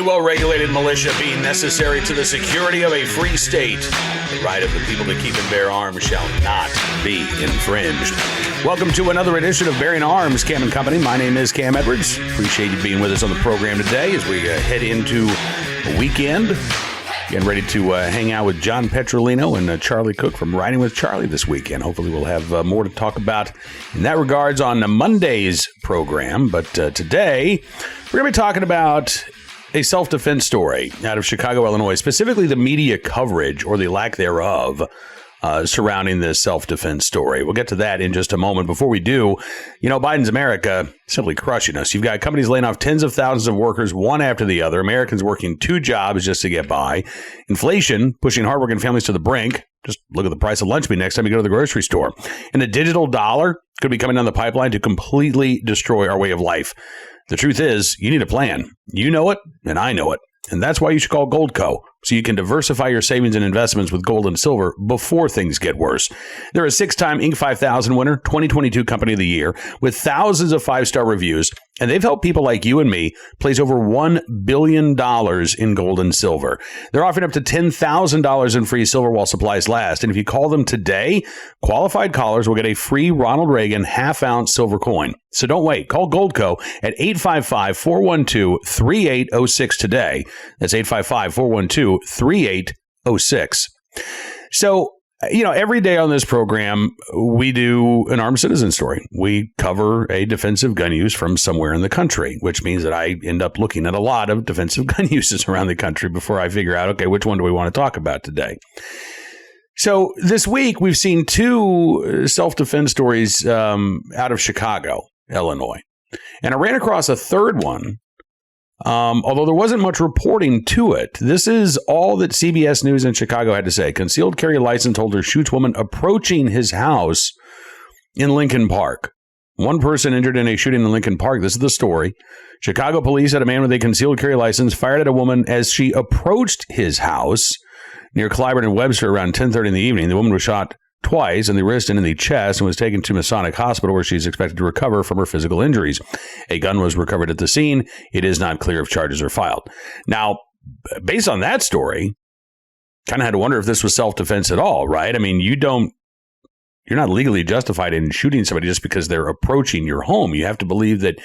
well-regulated militia being necessary to the security of a free state. The right of the people to keep and bear arms shall not be infringed. Welcome to another edition of Bearing Arms, Cam and Company. My name is Cam Edwards. Appreciate you being with us on the program today as we head into a weekend. Getting ready to hang out with John Petrolino and Charlie Cook from Riding with Charlie this weekend. Hopefully we'll have more to talk about in that regards on Monday's program. But today we're going to be talking about a self-defense story out of Chicago, Illinois, specifically the media coverage or the lack thereof surrounding this self-defense story. We'll get to that in just a moment. Before we do, you know, Biden's America simply crushing us. You've got companies laying off tens of thousands of workers, one after the other. Americans working two jobs just to get by. Inflation pushing hardworking families to the brink. Just look at the price of lunch meat next time you go to the grocery store. And the digital dollar could be coming down the pipeline to completely destroy our way of life. The truth is, you need a plan. You know it, and I know it. And that's why you should call Goldco, so you can diversify your savings and investments with gold and silver before things get worse. They're a 6-time Inc. 5000 winner, 2022 Company of the Year, with thousands of 5-star reviews, and they've helped people like you and me place over $1 billion in gold and silver. They're offering up to $10,000 in free silver while supplies last, and if you call them today, qualified callers will get a free Ronald Reagan half-ounce silver coin. So don't wait. Call Goldco at 855-412-3806 today. That's 855-412-3806. So, you know, every day on this program, we do an armed citizen story. We cover a defensive gun use from somewhere in the country, which means that I end up looking at a lot of defensive gun uses around the country before I figure out, okay, which one do we want to talk about today? So this week, we've seen two self-defense stories out of Chicago, Illinois. And I ran across a third one. Although there wasn't much reporting to it, this is all that CBS News in Chicago had to say. Concealed carry license holder shoots woman approaching his house in Lincoln Park. One person injured in a shooting in Lincoln Park. This is the story. Chicago police said a man with a concealed carry license fired at a woman as she approached his house near Clyburn and Webster around 10:30 in the evening. The woman was shot twice in the wrist and in the chest and was taken to Masonic Hospital where she's expected to recover from her physical injuries. A gun was recovered at the scene. It is not clear if charges are filed. Now, based on that story, kind of had to wonder if this was self-defense at all, right? I mean, you're not legally justified in shooting somebody just because they're approaching your home. You have to believe that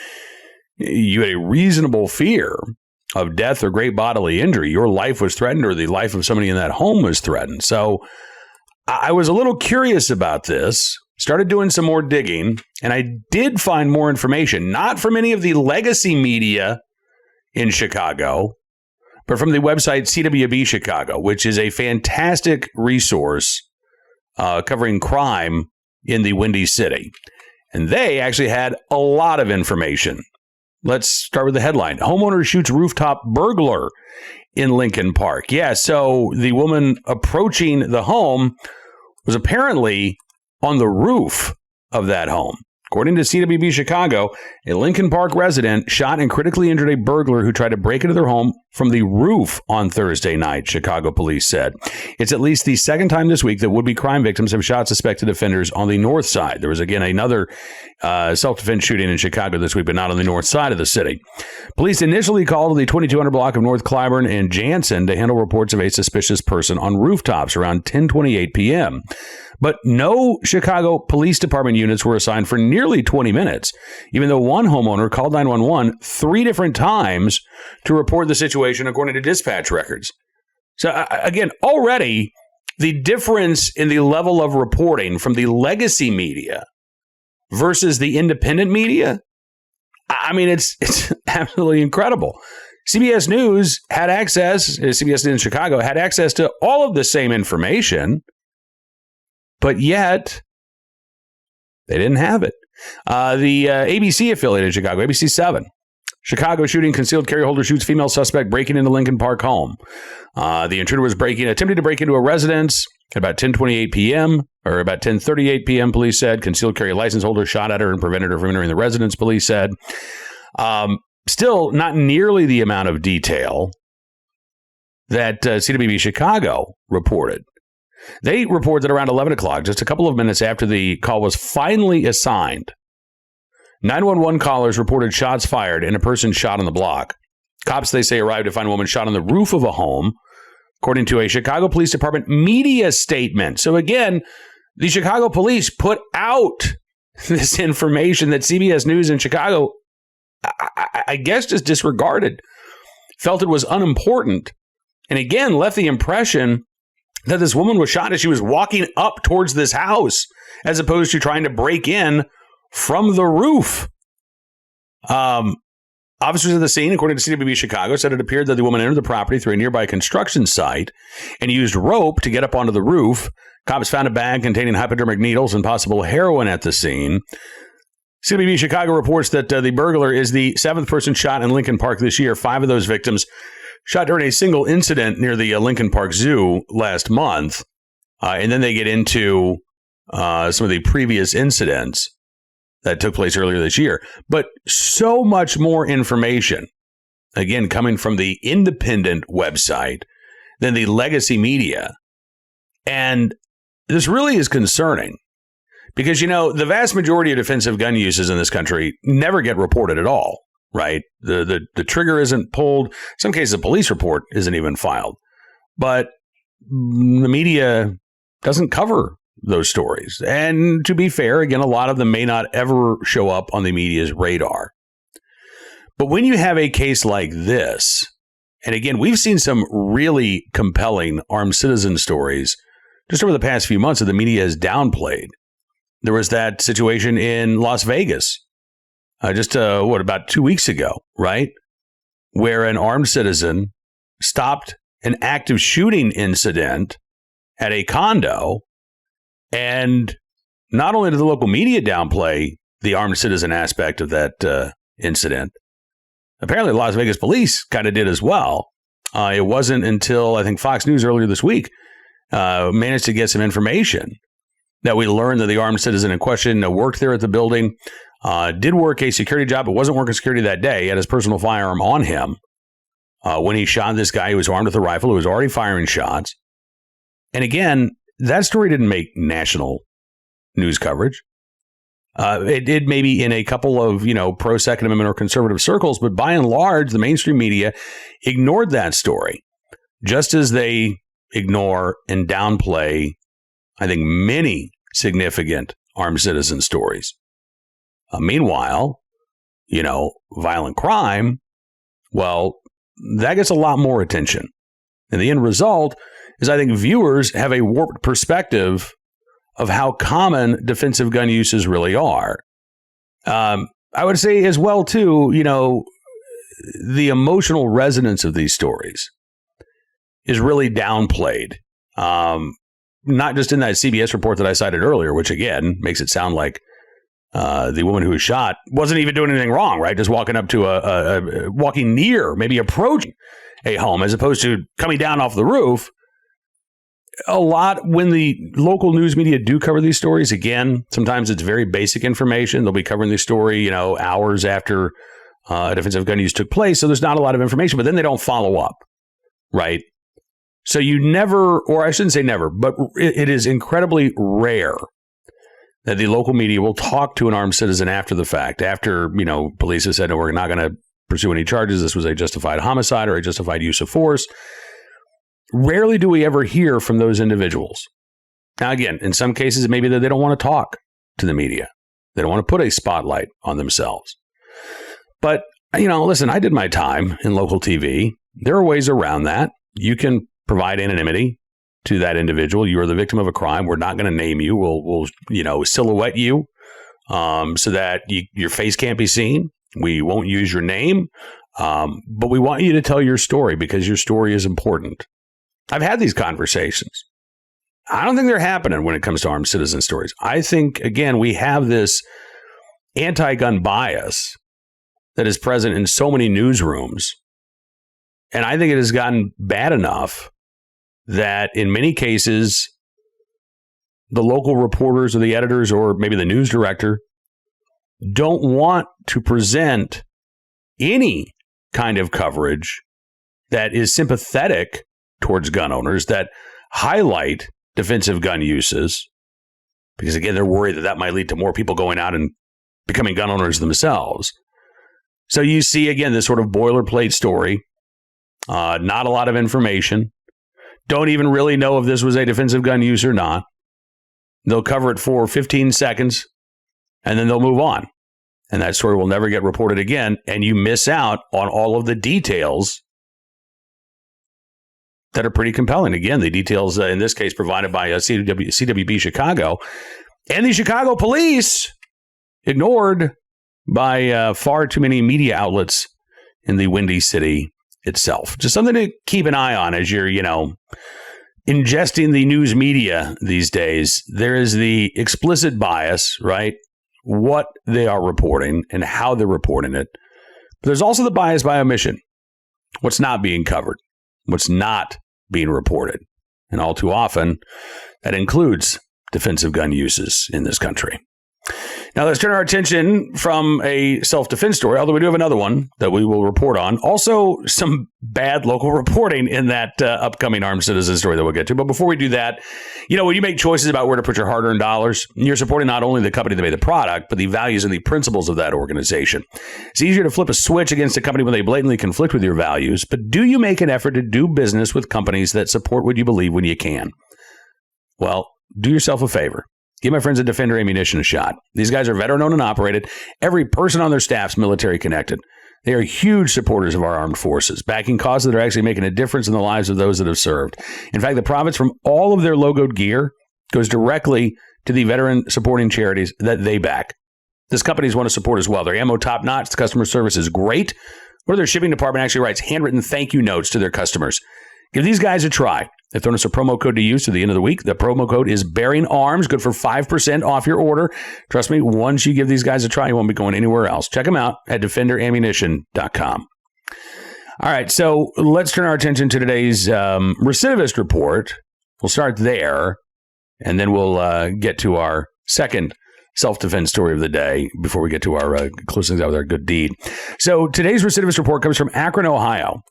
you had a reasonable fear of death or great bodily injury. Your life was threatened or the life of somebody in that home was threatened. So I was a little curious about this, started doing some more digging, and I did find more information, not from any of the legacy media in Chicago, but from the website CWB Chicago, which is a fantastic resource covering crime in the Windy City. And they actually had a lot of information. Let's start with the headline. Homeowner shoots rooftop burglar in Lincoln Park. Yeah, so the woman approaching the home was apparently on the roof of that home. According to CWB Chicago, a Lincoln Park resident shot and critically injured a burglar who tried to break into their home from the roof on Thursday night, Chicago police said. It's at least the second time this week that would-be crime victims have shot suspected offenders on the north side. There was, again, another self-defense shooting in Chicago this week, but not on the north side of the city. Police initially called the 2200 block of North Clyburn and Jansen to handle reports of a suspicious person on rooftops around 10:28 p.m., but no Chicago Police Department units were assigned for nearly 20 minutes, even though one homeowner called 911 3 different times to report the situation, according to dispatch records. So, again, already the difference in the level of reporting from the legacy media versus the independent media, I mean, it's absolutely incredible. CBS News had access, CBS News in Chicago had access to all of the same information, but yet they didn't have it. The ABC affiliate in Chicago, ABC 7, Chicago shooting, concealed carry holder shoots female suspect breaking into Lincoln Park home. The intruder was attempting to break into a residence at about 10:28 p.m. or about 10:38 p.m. Police said. Concealed carry license holder shot at her and prevented her from entering the residence. Police said. Still, not nearly the amount of detail that CWB Chicago reported. They report that around 11 o'clock, just a couple of minutes after the call was finally assigned, 911 callers reported shots fired and a person shot on the block. Cops, they say, arrived to find a woman shot on the roof of a home, according to a Chicago Police Department media statement. So again, the Chicago police put out this information that CBS News in Chicago, I guess, just disregarded, felt it was unimportant, and again, left the impression that this woman was shot as she was walking up towards this house, as opposed to trying to break in from the roof. Officers at the scene, according to CWB Chicago, said it appeared that the woman entered the property through a nearby construction site and used rope to get up onto the roof. Cops found a bag containing hypodermic needles and possible heroin at the scene. CWB Chicago reports that the burglar is the seventh person shot in Lincoln Park this year. 5 of those victims shot during a single incident near the Lincoln Park Zoo last month. And then they get into some of the previous incidents that took place earlier this year. But so much more information, again, coming from the independent website than the legacy media. And this really is concerning because, you know, the vast majority of defensive gun uses in this country never get reported at all, right? The trigger isn't pulled. In some cases, a police report isn't even filed. But the media doesn't cover those stories. And to be fair, again, a lot of them may not ever show up on the media's radar. But when you have a case like this, and again, we've seen some really compelling armed citizen stories just over the past few months that the media has downplayed. There was that situation in Las Vegas, about 2 weeks ago, right? Where an armed citizen stopped an active shooting incident at a condo. And not only did the local media downplay the armed citizen aspect of that incident, apparently Las Vegas police kind of did as well. It wasn't until, I think, Fox News earlier this week managed to get some information that we learned that the armed citizen in question worked there at the building, did work a security job, but wasn't working security that day. He had his personal firearm on him when he shot this guy who was armed with a rifle, who was already firing shots. And again, that story didn't make national news coverage. It did maybe in a couple of, pro-Second Amendment or conservative circles, but by and large, the mainstream media ignored that story, just as they ignore and downplay, I think, many significant armed citizen stories. Meanwhile, violent crime, well, that gets a lot more attention. And the end result is I think viewers have a warped perspective of how common defensive gun uses really are. I would say as well, too, the emotional resonance of these stories is really downplayed. Not just in that CBS report that I cited earlier, which, again, makes it sound like the woman who was shot wasn't even doing anything wrong, right? Just walking up to walking near, maybe approaching a home, as opposed to coming down off the roof. A lot, when the local news media do cover these stories, again, sometimes it's very basic information. They'll be covering the story, hours after a defensive gun use took place. So there's not a lot of information, but then they don't follow up, right? So you never, or I shouldn't say never, but it is incredibly rare that the local media will talk to an armed citizen after the fact, after, police have said, no, we're not going to pursue any charges. This was a justified homicide or a justified use of force. Rarely do we ever hear from those individuals. Now, again, in some cases, it may be that they don't want to talk to the media. They don't want to put a spotlight on themselves. But, listen, I did my time in local TV. There are ways around that. You can provide anonymity to that individual. You are the victim of a crime. We're not going to name you. We'll silhouette you so that your face can't be seen. We won't use your name, but we want you to tell your story because your story is important. I've had these conversations. I don't think they're happening when it comes to armed citizen stories. I think, again, we have this anti-gun bias that is present in so many newsrooms. And I think it has gotten bad enough that in many cases, the local reporters or the editors or maybe the news director don't want to present any kind of coverage that is sympathetic towards gun owners, that highlight defensive gun uses, because, again, they're worried that might lead to more people going out and becoming gun owners themselves. So you see, again, this sort of boilerplate story, not a lot of information. Don't even really know if this was a defensive gun use or not. They'll cover it for 15 seconds, and then they'll move on. And that story will never get reported again, and you miss out on all of the details that are pretty compelling. Again, the details, in this case, provided by CWB Chicago, and the Chicago police, ignored by far too many media outlets in the Windy City itself. Just something to keep an eye on as you're, ingesting the news media these days. There is the explicit bias, right? What they are reporting and how they're reporting it. But there's also the bias by omission. What's not being covered, what's not being reported. And all too often, that includes defensive gun uses in this country. Now, let's turn our attention from a self-defense story, although we do have another one that we will report on. Also, some bad local reporting in that upcoming armed citizen story that we'll get to. But before we do that, when you make choices about where to put your hard-earned dollars, you're supporting not only the company that made the product, but the values and the principles of that organization. It's easier to flip a switch against a company when they blatantly conflict with your values, but do you make an effort to do business with companies that support what you believe when you can? Well, do yourself a favor. Give my friends at Defender Ammunition a shot. These guys are veteran-owned and operated. Every person on their staff's military connected. They are huge supporters of our armed forces, backing causes that are actually making a difference in the lives of those that have served. In fact, the profits from all of their logoed gear goes directly to the veteran supporting charities that they back. This companies want to support as well. Their ammo top-notch. The customer service is great. Or their shipping department actually writes handwritten thank you notes to their customers. Give these guys a try. They've thrown us a promo code to use to the end of the week. The promo code is Bearing Arms, good for 5% off your order. Trust me, once you give these guys a try, you won't be going anywhere else. Check them out at defenderammunition.com. All right, so let's turn our attention to today's recidivist report. We'll start there, and then we'll get to our second self-defense story of the day before we get to our close things out with our good deed. So today's recidivist report comes from Akron, Ohio.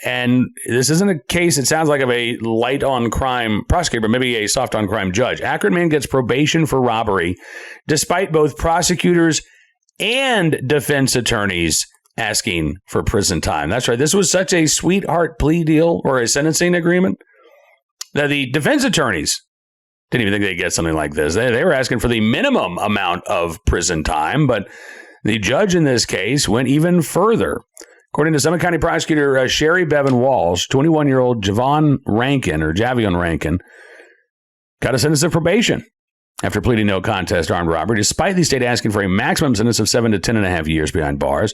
And this isn't a case, it sounds like, of a light on crime prosecutor, but maybe a soft on crime judge. Akron man gets probation for robbery, despite both prosecutors and defense attorneys asking for prison time. That's right. This was such a sweetheart plea deal or a sentencing agreement that the defense attorneys didn't even think they'd get something like this. They were asking for the minimum amount of prison time, but the judge in this case went even further. According to Summit County Prosecutor Sherry Bevan Walsh, 21-year-old Javion Rankin got a sentence of probation after pleading no contest to armed robbery, despite the state asking for a maximum sentence of 7 to 10.5 years behind bars.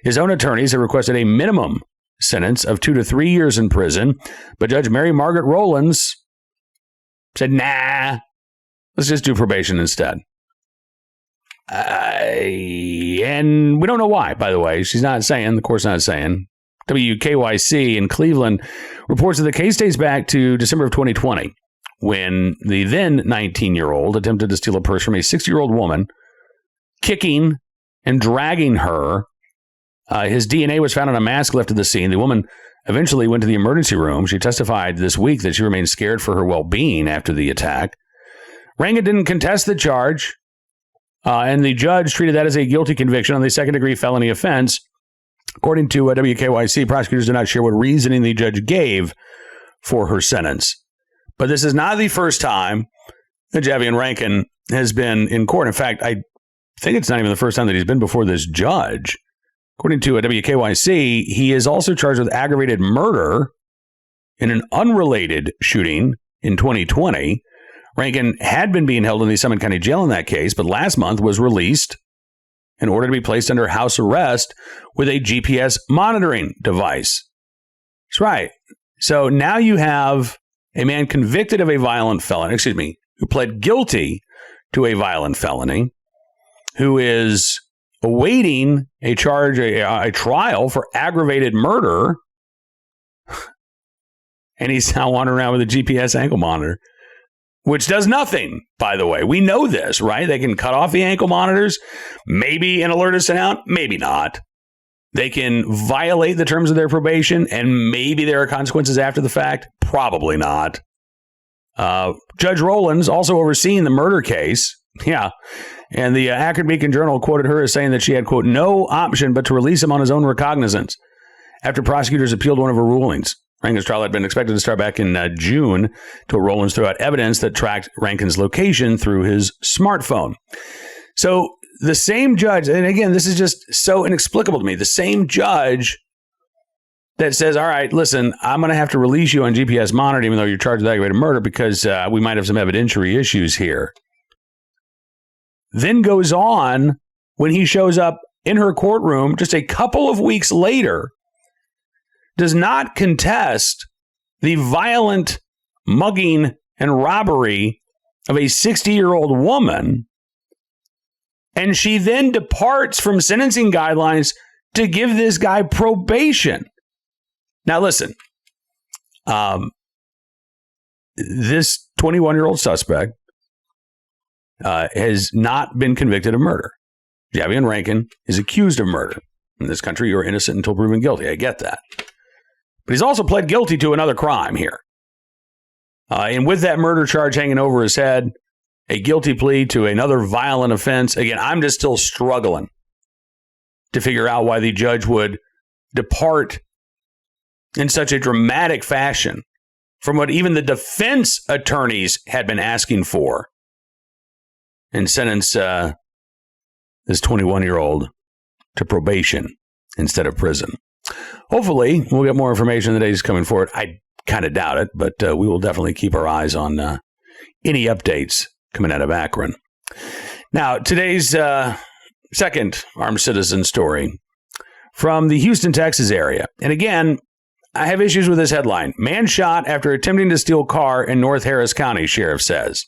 His own attorneys have requested a minimum sentence of 2 to 3 years in prison, but Judge Mary Margaret Rowlands said, nah, let's just do probation instead. And we don't know why, by the way. She's not saying, the court's not saying. WKYC in Cleveland reports that the case dates back to December of 2020, when the then 19-year-old attempted to steal a purse from a 60-year-old woman, kicking and dragging her. His DNA was found on a mask left at the scene. The woman eventually went to the emergency room. She testified this week that she remained scared for her well-being after the attack. Rankin didn't contest the charge. And the judge treated that as a guilty conviction on the second-degree felony offense. According to WKYC, prosecutors did not share what reasoning the judge gave for her sentence. But this is not the first time that Javion Rankin has been in court. In fact, I think it's not even the first time that he's been before this judge. According to WKYC, he is also charged with aggravated murder in an unrelated shooting in 2020. Rankin had been being held in the Summit County Jail in that case, but last month was released in order to be placed under house arrest with a GPS monitoring device. That's right. So now you have a man convicted of a violent felony, who pled guilty to a violent felony, who is awaiting a charge, a trial for aggravated murder, and he's now wandering around with a GPS ankle monitor. Which does nothing, by the way. We know this, right? They can cut off the ankle monitors, maybe an alert is sent out, maybe not. They can violate the terms of their probation, and maybe there are consequences after the fact, probably not. Judge Rowlands, also overseeing the murder case, And the Akron Beacon Journal quoted her as saying that she had, quote, no option but to release him on his own recognizance after prosecutors appealed one of her rulings. Rankin's trial had been expected to start back in June until Rowlands threw out evidence that tracked Rankin's location through his smartphone. So the same judge, and again, this is just so inexplicable to me, the same judge that says, all right, listen, I'm going to have to release you on GPS monitoring even though you're charged with aggravated murder because we might have some evidentiary issues here. Then goes on when he shows up in her courtroom just a couple of weeks later, does not contest the violent mugging and robbery of a 60-year-old woman. And she then departs from sentencing guidelines to give this guy probation. Now, listen, this 21-year-old suspect has not been convicted of murder. Javion Rankin is accused of murder. In this country, you're innocent until proven guilty. I get that. But he's also pled guilty to another crime here. And with that murder charge hanging over his head, a guilty plea to another violent offense. Again, I'm just still struggling to figure out why the judge would depart in such a dramatic fashion from what even the defense attorneys had been asking for and sentence this 21-year-old to probation instead of prison. Hopefully, we'll get more information in the days coming forward. I kind of doubt it, but we will definitely keep our eyes on any updates coming out of Akron. Now, today's second armed citizen story from the Houston, Texas area. And again, I have issues with this headline. Man shot after attempting to steal car in North Harris County, sheriff says.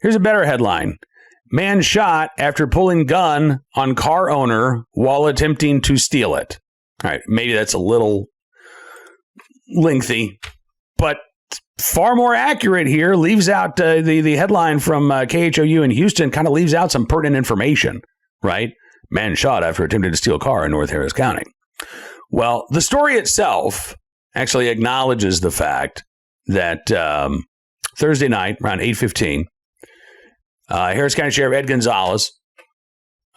Here's a better headline. Man shot after pulling gun on car owner while attempting to steal it. All right, maybe that's a little lengthy, but far more accurate here. Leaves out the headline from KHOU in Houston, kind of leaves out some pertinent information, right? Man shot after attempting to steal a car in North Harris County. Well, the story itself actually acknowledges the fact that Thursday night around 8:15, Harris County Sheriff Ed Gonzalez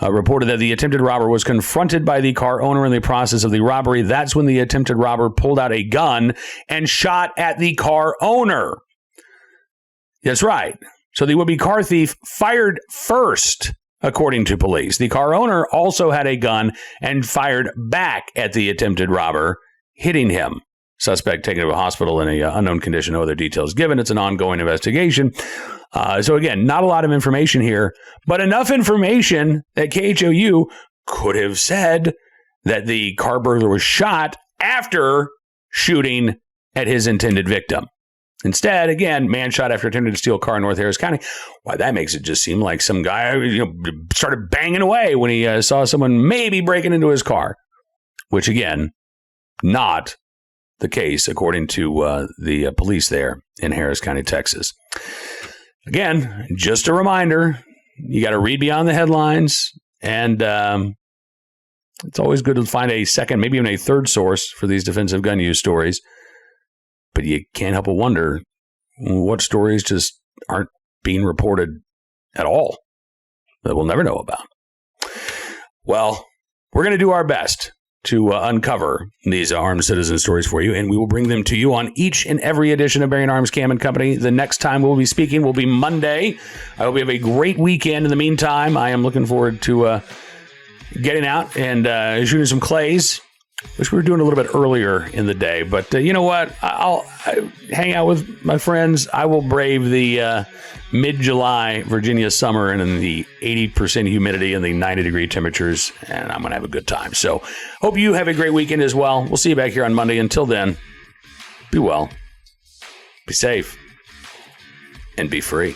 reported that the attempted robber was confronted by the car owner in the process of the robbery. That's when the attempted robber pulled out a gun and shot at the car owner. That's right. So the would-be car thief fired first, according to police. The car owner also had a gun and fired back at the attempted robber, hitting him. Suspect taken to a hospital in an unknown condition. No other details given. It's an ongoing investigation. So again, not a lot of information here, but enough information that KHOU could have said that the car burglar was shot after shooting at his intended victim. Instead, again, man shot after attempting to steal a car in North Harris County. Why, that makes it just seem like some guy, started banging away when he saw someone maybe breaking into his car, which again, not the case, according to the police there in Harris County, Texas. Again, just a reminder, you got to read beyond the headlines, and it's always good to find a second, maybe even a third source for these defensive gun use stories. But you can't help but wonder what stories just aren't being reported at all that we'll never know about. Well, we're going to do our best to uncover these armed citizen stories for you, and we will bring them to you on each and every edition of Bearing Arms Cam and Company. The next time we'll be speaking will be Monday. I hope you have a great weekend. In the meantime, I am looking forward to getting out and shooting some clays. Wish we were doing a little bit earlier in the day, but you know what? I'll hang out with my friends. I will brave the mid-July Virginia summer and in the 80% humidity and the 90-degree temperatures, and I'm going to have a good time. So hope you have a great weekend as well. We'll see you back here on Monday. Until then, be well, be safe, and be free.